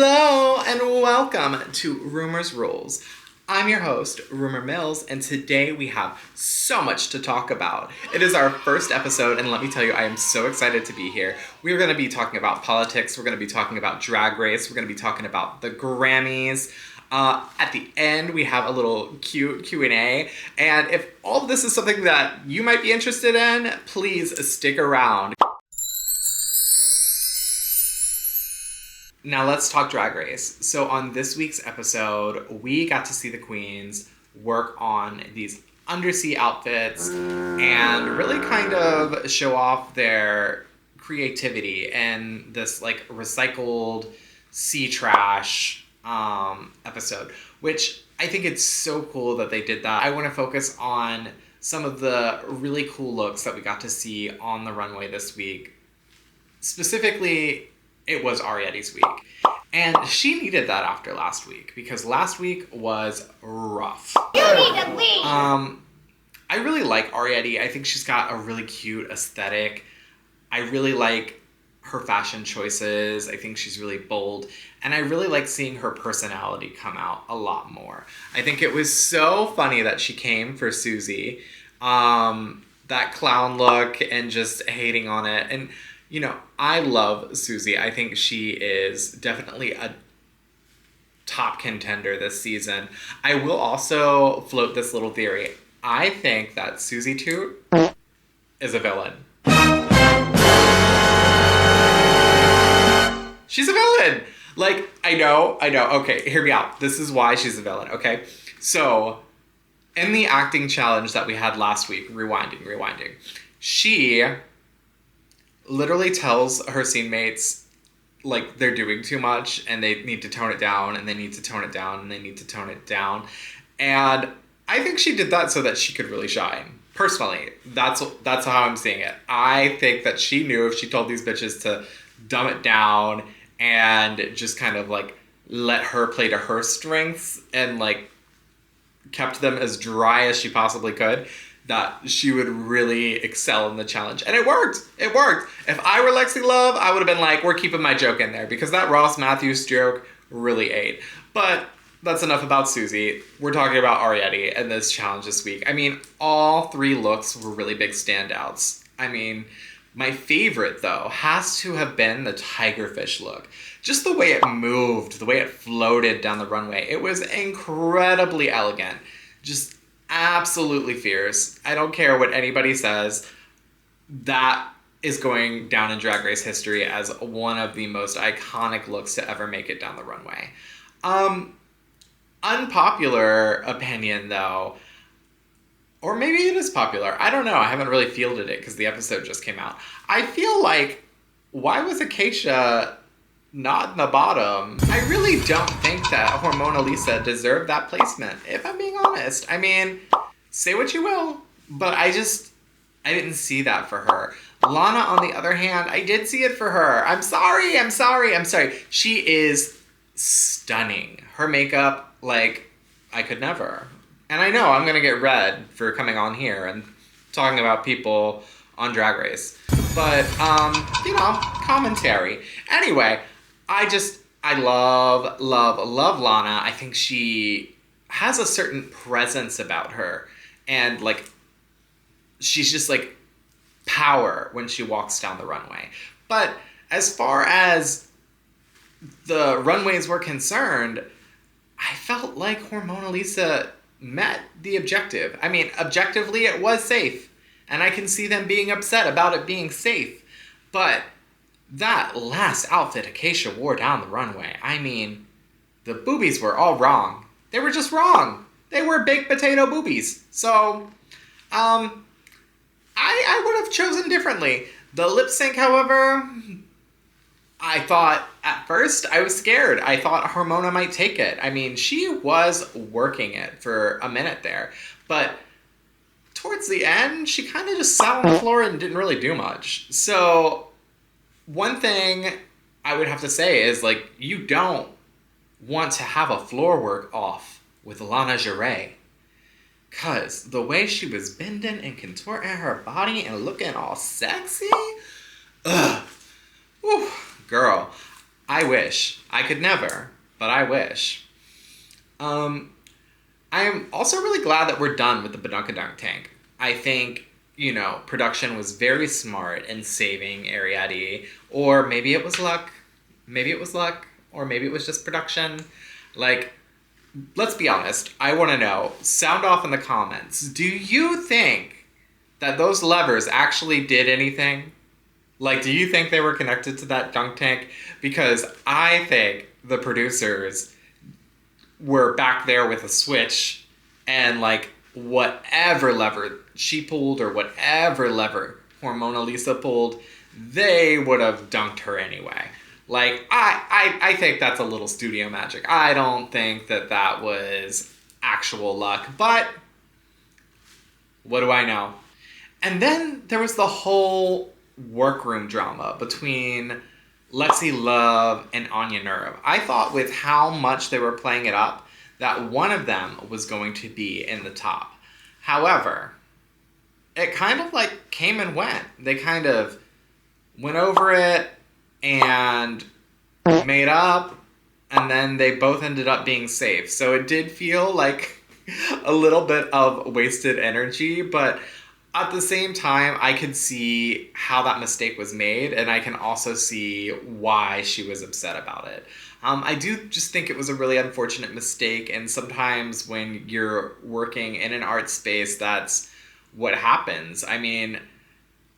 Hello and welcome to Rumors Rules. I'm your host, Rumor Mills, and today we have so much to talk about. It is our first episode, and let me tell you, I am so excited to be here. We're going to be talking about politics, we're going to be talking about Drag Race, we're going to be talking about the Grammys. At the end, we have a little cute Q&A, and if all of this is something that you might be interested in, please stick around. Now let's talk Drag Race. So on this week's episode, we got to see the queens work on these undersea outfits and really kind of show off their creativity in this like recycled sea trash episode, which I think it's so cool that they did that. I want to focus on some of the really cool looks that we got to see on the runway this week. Specifically, it was Arietti's week. And she needed that after last week, because last week was rough. You need to leave! I really like Arietti. I think she's got a really cute aesthetic. I really like her fashion choices. I think she's really bold. And I really like seeing her personality come out a lot more. I think it was so funny that she came for Susie. That clown look and just hating on it. And you know, I love Susie. I think she is definitely a top contender this season. I will also float this little theory. I think that Susie Toot is a villain. She's a villain! Like, I know. Okay, hear me out. This is why she's a villain, okay? So, in the acting challenge that we had last week, rewinding, she literally tells her scene mates like they're doing too much and they need to tone it down and they need to tone it down and they need to tone it down. And I think she did that so that she could really shine. Personally, that's how I'm seeing it. I think that she knew if she told these bitches to dumb it down and just kind of like let her play to her strengths and like kept them as dry as she possibly could, that she would really excel in the challenge. And it worked. If I were Lexi Love, I would have been like, we're keeping my joke in there, because that Ross Matthews joke really ate. But that's enough about Susie. We're talking about Arietti and this challenge this week. I mean, all three looks were really big standouts. I mean, my favorite, though, has to have been the tigerfish look. Just the way it moved, the way it floated down the runway. It was incredibly elegant. Just absolutely fierce. I don't care what anybody says. That is going down in Drag Race history as one of the most iconic looks to ever make it down the runway. Unpopular opinion, though, or maybe it is popular. I don't know. I haven't really fielded it because the episode just came out. I feel like, why was Acacia not in the bottom? I really don't think that Hormona Lisa deserved that placement, if I'm being honest. I mean, say what you will, but I didn't see that for her. Lana, on the other hand, I did see it for her. I'm sorry. She is stunning. Her makeup, like, I could never. And I know I'm gonna get red for coming on here and talking about people on Drag Race. But, commentary. Anyway, I love Lana. I think she has a certain presence about her. And, like, she's just, like, power when she walks down the runway. But as far as the runways were concerned, I felt like Hormona Lisa met the objective. I mean, objectively, it was safe. And I can see them being upset about it being safe. But that last outfit Acacia wore down the runway, I mean, the boobies were all wrong. They were just wrong. They were baked potato boobies. So, I would have chosen differently. The lip sync, however, I thought, at first, I was scared. I thought Hormona might take it. I mean, she was working it for a minute there. But towards the end, she kind of just sat on the floor and didn't really do much. So, one thing I would have to say is, like, you don't want to have a floor work off with Lana Jarrett. Because the way she was bending and contorting her body and looking all sexy, ugh, whew, girl, I wish. I could never, but I wish. I am also really glad that we're done with the Badunkadunk tank. I think, production was very smart in saving Arrietty, or maybe it was luck. Maybe it was luck, or maybe it was just production. Like, let's be honest. I want to know. Sound off in the comments. Do you think that those levers actually did anything? Like, do you think they were connected to that dunk tank? Because I think the producers were back there with a switch and, like, whatever lever she pulled or whatever lever Hormona Lisa pulled, they would have dunked her anyway. Like, I think that's a little studio magic. I don't think that was actual luck, but what do I know? And then there was the whole workroom drama between Lexi Love and Anya Nerve. I thought with how much they were playing it up, that one of them was going to be in the top. However, it kind of like came and went. They kind of went over it and made up, and then they both ended up being safe. So it did feel like a little bit of wasted energy, but at the same time, I could see how that mistake was made, and I can also see why she was upset about it. I do just think it was a really unfortunate mistake, and sometimes when you're working in an art space, that's what happens. I mean,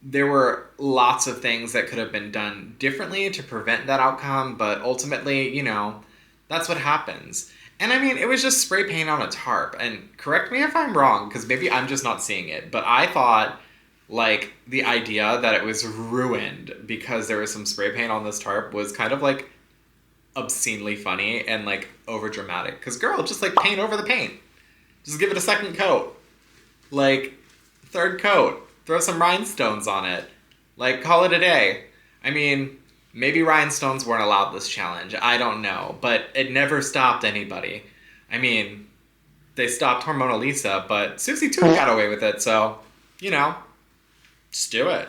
there were lots of things that could have been done differently to prevent that outcome, but ultimately, that's what happens. And I mean, it was just spray paint on a tarp. And correct me if I'm wrong, because maybe I'm just not seeing it. But I thought, like, the idea that it was ruined because there was some spray paint on this tarp was kind of, like, obscenely funny and, like, over dramatic. Because, girl, just, like, paint over the paint. Just give it a second coat. Like, third coat. Throw some rhinestones on it. Like, call it a day. I mean, maybe rhinestones weren't allowed this challenge. I don't know. But it never stopped anybody. I mean, they stopped Hormona Lisa, but Susie too got away with it. So, just do it.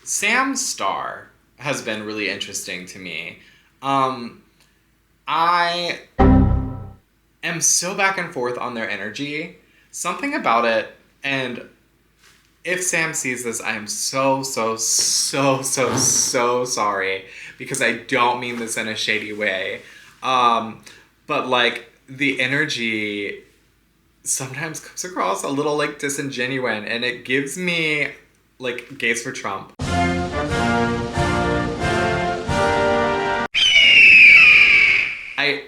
Sam's star has been really interesting to me. I am so back and forth on their energy. Something about it, and if Sam sees this, I am so sorry, because I don't mean this in a shady way. But like, the energy sometimes comes across a little like disingenuine, and it gives me like gays for Trump. I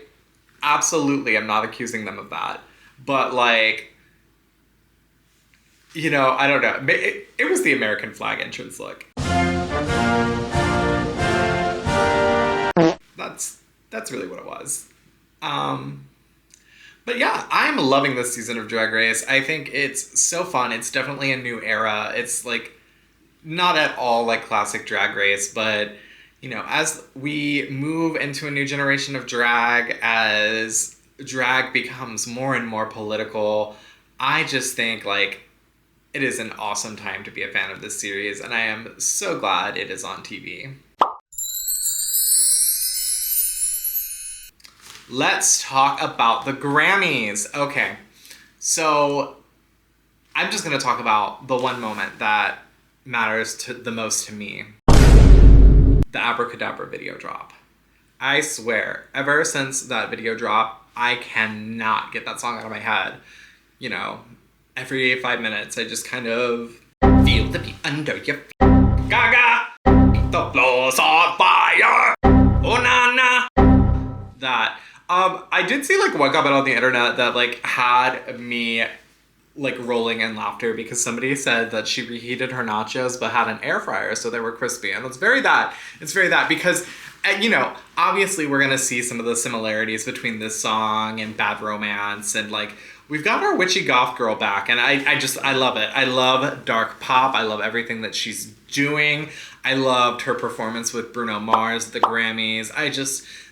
absolutely am not accusing them of that, but like, I don't know. It was the American flag entrance look. That's really what it was. But yeah, I'm loving this season of Drag Race. I think it's so fun. It's definitely a new era. It's like not at all like classic Drag Race, but as we move into a new generation of drag, as drag becomes more and more political, I just think like it is an awesome time to be a fan of this series, and I am so glad it is on TV. Let's talk about the Grammys. Okay, so I'm just going to talk about the one moment that matters the most to me. The Abracadabra video drop. I swear, ever since that video drop, I cannot get that song out of my head. Every 5 minutes, I just kind of feel the beat under your feet. Gaga! The floor's on fire! Oh, na, na! That. I did see, like, one comment on the internet that, like, had me, like, rolling in laughter because somebody said that she reheated her nachos but had an air fryer so they were crispy. And it's very that because, obviously we're going to see some of the similarities between this song and Bad Romance, and, like, we've got our witchy goth girl back, and I love it. I love dark pop. I love everything that she's doing. I loved her performance with Bruno Mars at the Grammys.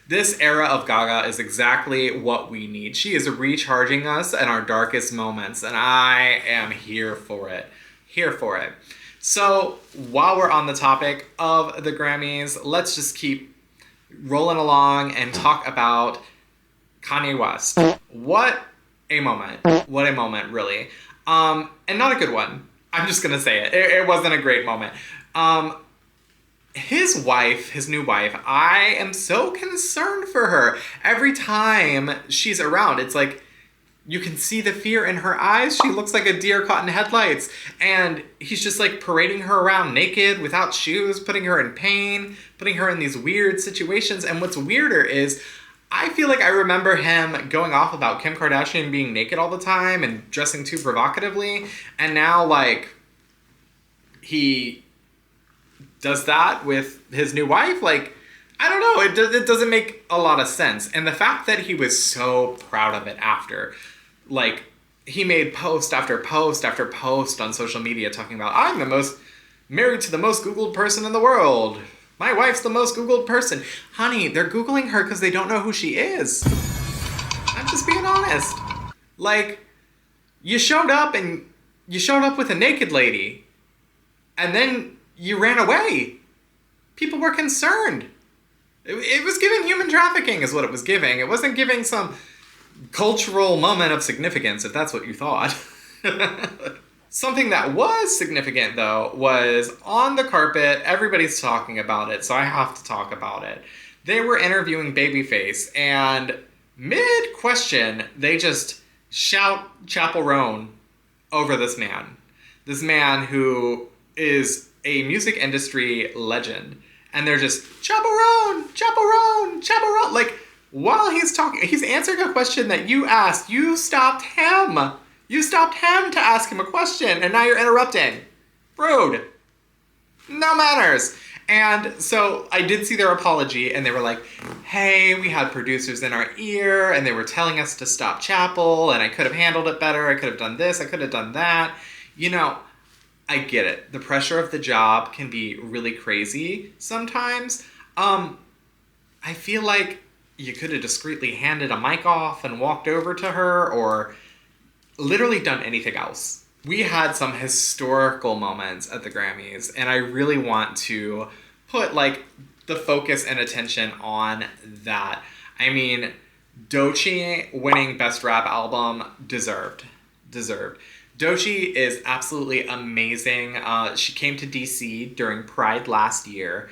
This era of Gaga is exactly what we need. She is recharging us in our darkest moments, and I am here for it. Here for it. So, while we're on the topic of the Grammys, let's just keep rolling along and talk about Kanye West. What a moment. What a moment, really. And not a good one. I'm just gonna say it. It wasn't a great moment. His wife, his new wife, I am so concerned for her. Every time she's around, it's like you can see the fear in her eyes. She looks like a deer caught in headlights. And he's just like parading her around naked, without shoes, putting her in pain, putting her in these weird situations. And what's weirder is I feel like I remember him going off about Kim Kardashian being naked all the time and dressing too provocatively. And now, like, he does that with his new wife. Like, I don't know. It doesn't make a lot of sense. And the fact that he was so proud of it after, like, he made post after post after post on social media talking about, I'm the most married to the most Googled person in the world. My wife's the most Googled person. Honey, they're Googling her because they don't know who she is. I'm just being honest. Like, you showed up with a naked lady, and then you ran away. People were concerned. It was giving human trafficking is what it was giving. It wasn't giving some cultural moment of significance, if that's what you thought. Something that was significant, though, was on the carpet. Everybody's talking about it, so I have to talk about it. They were interviewing Babyface, and mid-question, they just shout Chappell Roan over this man. This man who is a music industry legend. And they're just, Chappell Roan, Chappell Roan, Chappell Roan. Like, while he's talking, he's answering a question that you asked. You stopped him. You stopped him to ask him a question, and now you're interrupting. Rude. No manners. And so I did see their apology, and they were like, hey, we had producers in our ear, and they were telling us to stop Chappell, and I could have handled it better. I could have done this. I could have done that. You know, I get it. The pressure of the job can be really crazy sometimes. I feel like you could have discreetly handed a mic off and walked over to her, or literally done anything else. We had some historical moments at the Grammys, and I really want to put, like, the focus and attention on that. I mean, Doechii winning Best Rap Album, deserved. Doechii is absolutely amazing. She came to DC during Pride last year.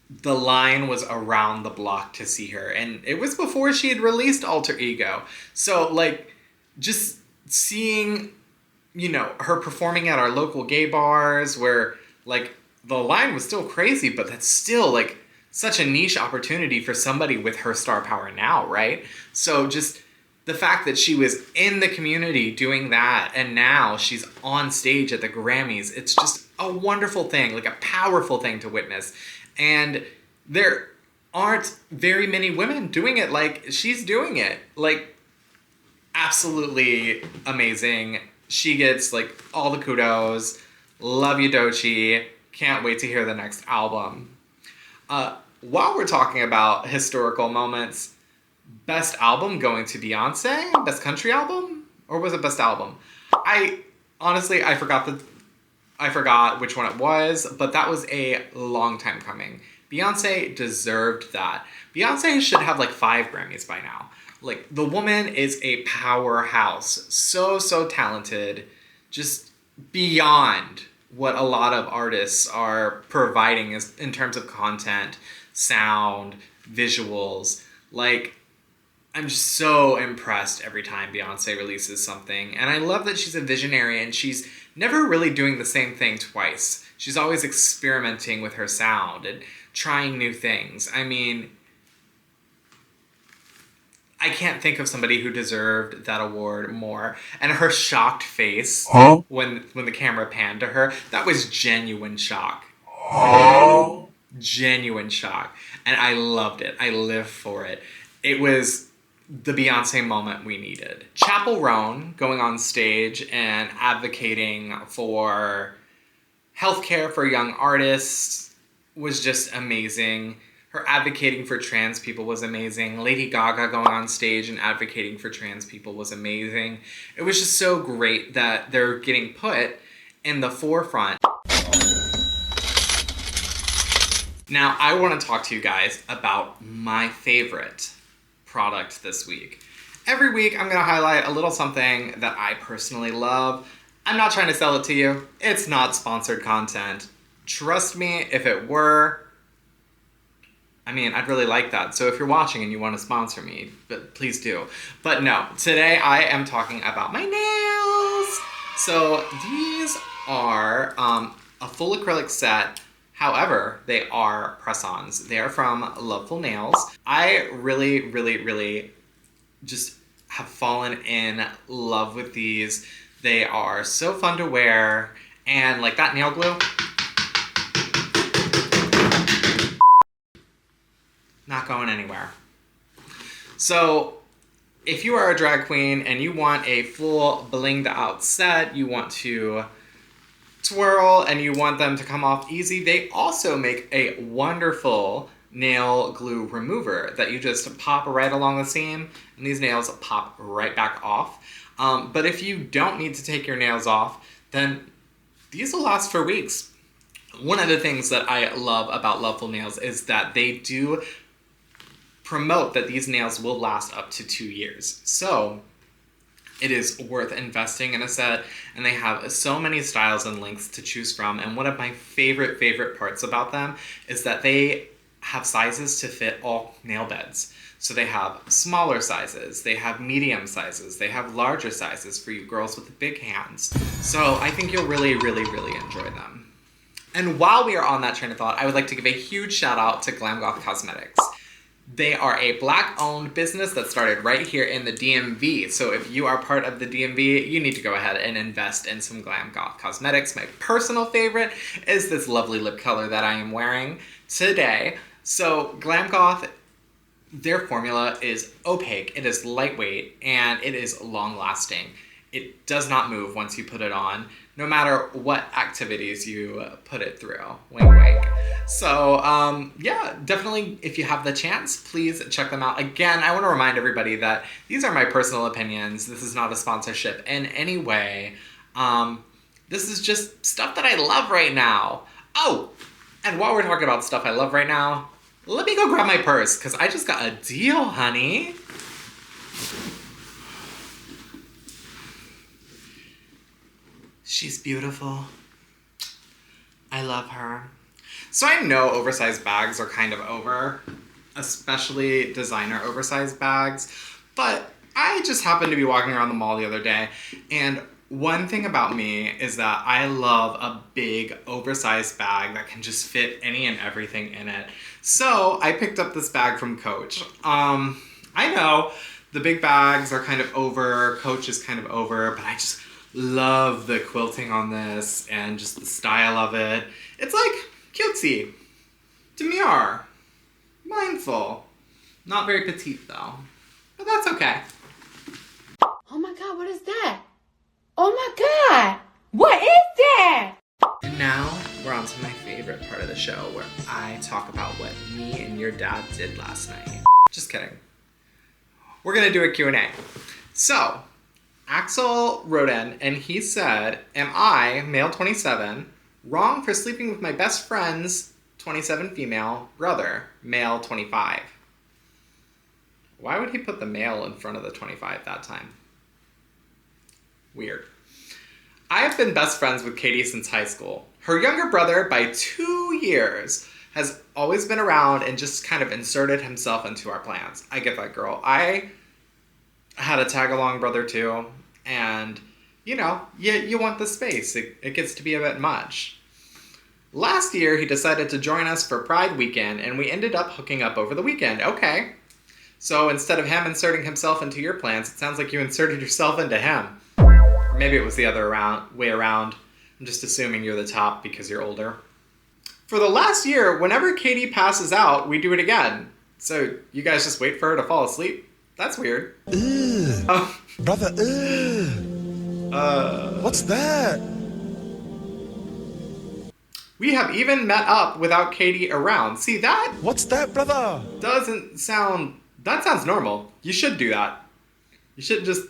The line was around the block to see her, and it was before she had released Alter Ego. So, like, just seeing, you know, her performing at our local gay bars where, like, the line was still crazy, but that's still, like, such a niche opportunity for somebody with her star power now, right? So just the fact that she was in the community doing that, and now she's on stage at the Grammys, it's just a wonderful thing, like a powerful thing to witness. And there aren't very many women doing it like she's doing it. Like, absolutely amazing. She gets, like, all the kudos. Love you, Doechii. Can't wait to hear the next album. While we're talking about historical moments, best album going to Beyonce? Best country album? Or was it best album? I forgot which one it was, but that was a long time coming. Beyonce deserved that. Beyonce should have like 5 Grammys by now. Like, the woman is a powerhouse. So talented. Just beyond what a lot of artists are providing in terms of content, sound, visuals. Like, I'm just so impressed every time Beyonce releases something. And I love that she's a visionary and she's never really doing the same thing twice. She's always experimenting with her sound and trying new things. I mean, I can't think of somebody who deserved that award more. And her shocked face when the camera panned to her, that was genuine shock. Genuine shock. And I loved it. I live for it. It was the Beyonce moment we needed. Chappell Roan going on stage and advocating for healthcare for young artists was just amazing. Her advocating for trans people was amazing. Lady Gaga going on stage and advocating for trans people was amazing. It was just so great that they're getting put in the forefront. Now, I want to talk to you guys about my favorite product this week. Every week, I'm going to highlight a little something that I personally love. I'm not trying to sell it to you. It's not sponsored content. Trust me, if it were, I'd really like that. So if you're watching and you want to sponsor me, but please do. But no, today I am talking about my nails. So these are a full acrylic set. However, they are press-ons. They are from Loveful Nails. I really, really, really just have fallen in love with these. They are so fun to wear. And like that nail glue, not going anywhere. So if you are a drag queen and you want a full blinged out set, you want to twirl and you want them to come off easy, they also make a wonderful nail glue remover that you just pop right along the seam and these nails pop right back off. But if you don't need to take your nails off, then these will last for weeks. One of the things that I love about Loveful Nails is that they do promote that these nails will last up to 2 years. So it is worth investing in a set, and they have so many styles and lengths to choose from. And one of my favorite parts about them is that they have sizes to fit all nail beds. So they have smaller sizes, they have medium sizes, they have larger sizes for you girls with big hands. So I think you'll really, really, really enjoy them. And while we are on that train of thought, I would like to give a huge shout out to Glam Goth Cosmetics. They are a Black-owned business that started right here in the DMV. So if you are part of the DMV, you need to go ahead and invest in some Glam Goth Cosmetics. My personal favorite is this lovely lip color that I am wearing today. So Glam Goth, their formula is opaque, it is lightweight, and it is long-lasting. It does not move once you put it on, no matter what activities you put it through. Wink, wink. So, yeah, definitely, if you have the chance, please check them out. Again, I want to remind everybody that these are my personal opinions. This is not a sponsorship in any way. This is just stuff that I love right now. Oh, and while we're talking about stuff I love right now, let me go grab my purse, because I just got a deal, honey. She's beautiful. I love her. So I know oversized bags are kind of over, especially designer oversized bags, but I just happened to be walking around the mall the other day, and one thing about me is that I love a big oversized bag that can just fit any and everything in it. So I picked up this bag from Coach. I know the big bags are kind of over, Coach is kind of over, but I just love the quilting on this and just the style of it. It's like cutesy, demure, mindful. Not very petite though, but that's okay. Oh my God, what is that? Oh my God, what is that? And now we're on to my favorite part of the show where I talk about what me and your dad did last night. Just kidding. We're gonna do a Q&A. So, Axel wrote in and he said, am I, male 27, wrong for sleeping with my best friend's 27 female brother, male 25? Why would he put the male in front of the 25 that time? Weird. I have been best friends with Katie since high school. Her younger brother, by 2 years, has always been around and just kind of inserted himself into our plans. I get that, girl. I had a tag-along brother too, and you know, you want the space. It gets to be a bit much. Last year, he decided to join us for Pride weekend, and we ended up hooking up over the weekend. Okay. So instead of him inserting himself into your plans, it sounds like you inserted yourself into him. Or maybe it was the other way around. I'm just assuming you're the top because you're older. For the last year, whenever Katie passes out, we do it again. So you guys just wait for her to fall asleep? That's weird. Brother, what's that? We have even met up without Katie around. See, that What's that, brother? that sounds normal. You should do that. You shouldn't just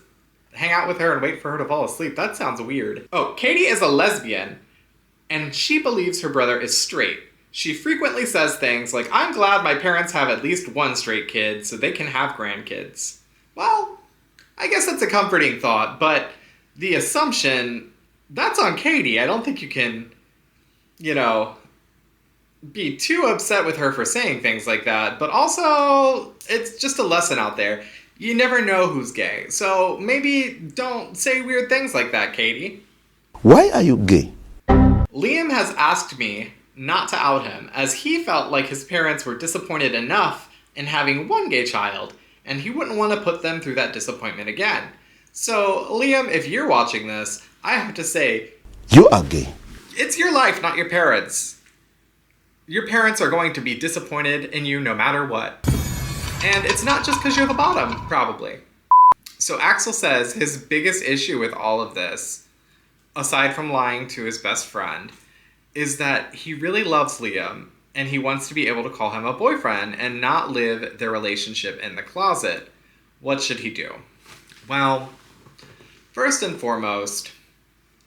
hang out with her and wait for her to fall asleep. That sounds weird. Oh, Katie is a lesbian, and she believes her brother is straight. She frequently says things like, I'm glad my parents have at least one straight kid so they can have grandkids. Well, I guess that's a comforting thought, but the assumption, that's on Katie. I don't think you can, be too upset with her for saying things like that, but also it's just a lesson out there. You never know who's gay, so maybe don't say weird things like that, Katie. Why are you gay? Liam has asked me not to out him, as he felt like his parents were disappointed enough in having one gay child, and he wouldn't want to put them through that disappointment again. So, Liam, if you're watching this, I have to say, You are gay. it's your life, not your parents'. Your parents are going to be disappointed in you no matter what. And it's not just because you're the bottom, probably. So Axel says his biggest issue with all of this, aside from lying to his best friend, is that he really loves Liam and he wants to be able to call him a boyfriend and not live their relationship in the closet. What should he do? Well, first and foremost,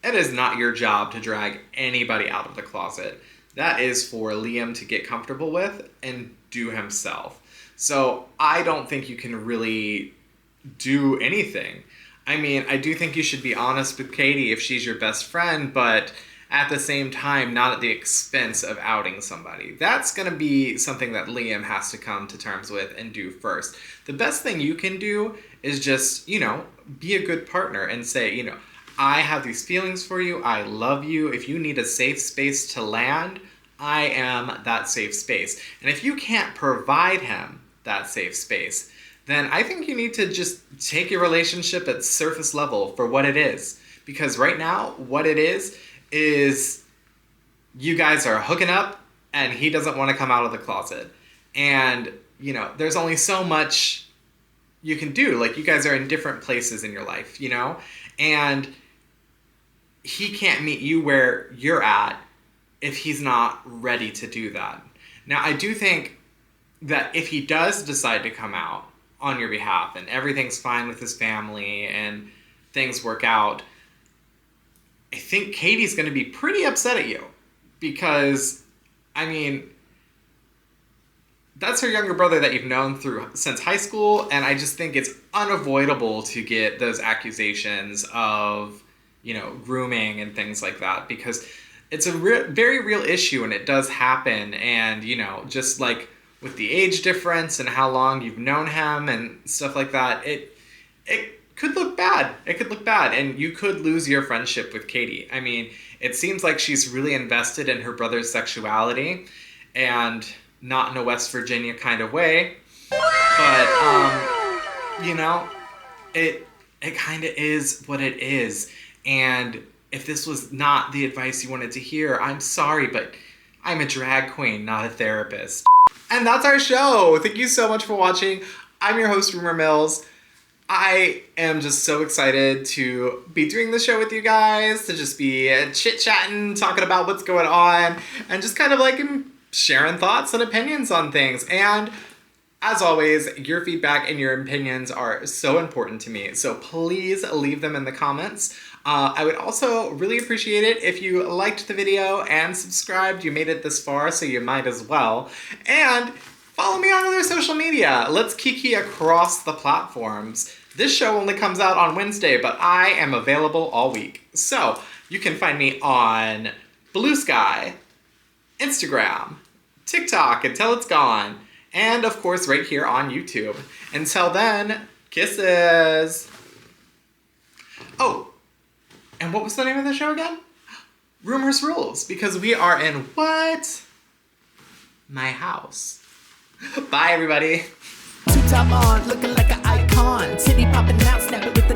it is not your job to drag anybody out of the closet. That is for Liam to get comfortable with and do himself. So I don't think you can really do anything. I mean, I do think you should be honest with Katie if she's your best friend, but at the same time, not at the expense of outing somebody. That's going to be something that Liam has to come to terms with and do first. The best thing you can do is just, be a good partner and say, I have these feelings for you. I love you. If you need a safe space to land, I am that safe space. And if you can't provide him that safe space, then I think you need to just take your relationship at surface level for what it is. Because right now, what it is you guys are hooking up and he doesn't want to come out of the closet. And, there's only so much you can do. Like, you guys are in different places in your life, and he can't meet you where you're at if he's not ready to do that. Now, I do think that if he does decide to come out on your behalf and everything's fine with his family and things work out, I think Katie's going to be pretty upset at you because, that's her younger brother that you've known since high school, and I just think it's unavoidable to get those accusations of, grooming and things like that because it's a very real issue and it does happen, and, just like with the age difference and how long you've known him and stuff like that, it could look bad. It could look bad, and you could lose your friendship with Katie. It seems like she's really invested in her brother's sexuality, and not in a West Virginia kind of way, but, it kind of is what it is, and if this was not the advice you wanted to hear, I'm sorry, but I'm a drag queen, not a therapist. And that's our show. Thank you so much for watching. I'm your host, Rumor Mills. I am just so excited to be doing the show with you guys, to just be chit-chatting, talking about what's going on, and just kind of like sharing thoughts and opinions on things. And as always, your feedback and your opinions are so important to me, so please leave them in the comments. I would also really appreciate it if you liked the video and subscribed. You made it this far, so you might as well. And follow me on other social media. Let's kiki across the platforms. This show only comes out on Wednesday, but I am available all week. So you can find me on Blue Sky, Instagram, TikTok until it's gone, and of course right here on YouTube. Until then, kisses. Oh, and what was the name of the show again? Rumors Rules, because we are in what? My house. Bye, everybody. Two top on, looking like an icon. Titty popping out, snap it with the